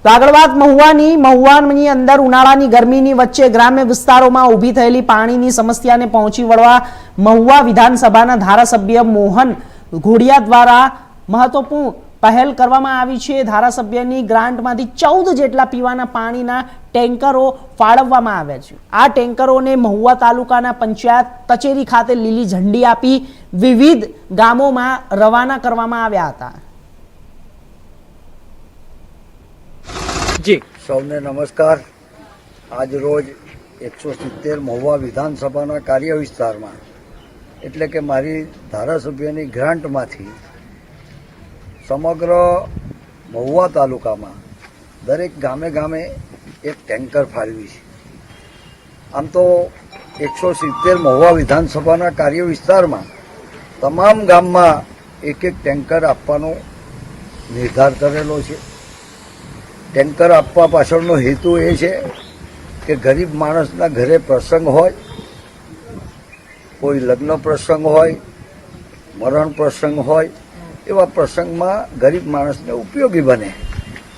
તો આગળ વાત મહુવાની અંદર ઉનાળાની ગરમીની વચ્ચે ગ્રામ્ય વિસ્તારોમાં ઊભી થયેલી પાણીની સમસ્યાને પહોંચી વળવા મહુવા વિધાનસભાના ધારાસભ્ય મોહન ઘોડિયા દ્વારા મહત્વપૂર્ણ પહેલ કરવામાં આવી છે। ધારાસભ્યની ગ્રાન્ટમાંથી 14 જેટલા પીવાના પાણીના ટેન્કરો ફાળવવામાં આવ્યા છે। આ ટેન્કરોને મહુવા તાલુકાના પંચાયત કચેરી ખાતે લીલી ઝંડી આપી વિવિધ ગામોમાં રવાના કરવામાં આવ્યા હતા। जी सौने नमस्कार। आज रोज 170 महुआ विधानसभा कार्य विस्तार में एटले के मारी धारासभ्यनी ग्रांट मांथी समग्र महुआ तालुका में दरेक गामे गामे एक टेंकर फाळवी छे। आम तो 170 महुआ विधानसभा कार्य विस्तार में तमाम गाम में एक एक टेंकर आपवानो निर्धार करेलो छे। टेंकर आपवा पाछळनो हेतु ए छे के गरीब माणसना घरे प्रसंग होय, कोई लग्न प्रसंग होय, मरण प्रसंग होय, एवा प्रसंग में गरीब माणसने उपयोगी बने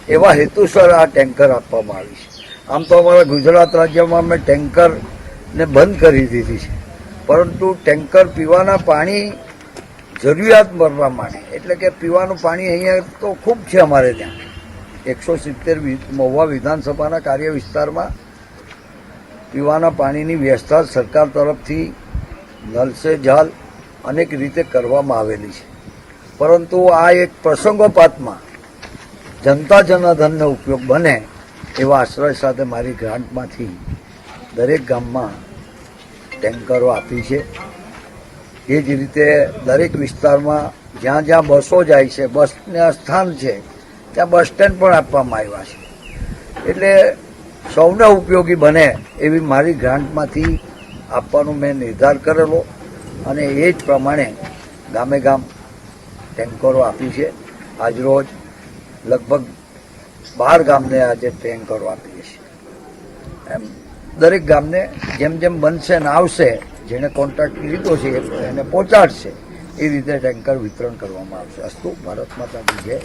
एवा हेतुसर आ टेंकर आपवामां आवी छे। आम तो अमारा गुजरात राज्य में अमे टेंकर ने बंद करी दीधी छे, परंतु टेंकर पीवाना पाणी जरूरियात मरवा माटे एटले के पीवानुं पाणी अहींया तो खूब छे। अमारे त्यां 170 महुआ विधानसभा कार्य विस्तार में पीवाना पानी की व्यवस्था सरकार तरफ थी नल से जल अनेक रीते करवामां आवेली छे, परंतु आ एक प्रसंगोपात में जनता जनार्दन ने उपयोग बने एवा आश्रय साथे मारी ग्रांट मांथी दरेक गाम में टेंकरो आपी छे। ए ज रीते दरेक विस्तार में ज्यां ज्यां बसों जाय छे, बस ने स्थान छे त्या बस स्टेन्ड पण आपवामां आव्या छे। एटले सौने उपयोगी बने एवी मारी ग्रांटमांथी आपवानो मैं निर्धार करेलो अने ए ज प्रमाणे गामे गाम टेंकरो आपी छे। आज रोज लगभग 12 गामने आज टेंकरो आपीए छे। एम दरेक गामने जेम जेम बनशे ने आवशे जेने कॉन्ट्राक्ट लीधो छे एने पहोंचाडशे ए रीते टेंकर वितरण करवामां आवशे। अस्तु। भारत माता की जय।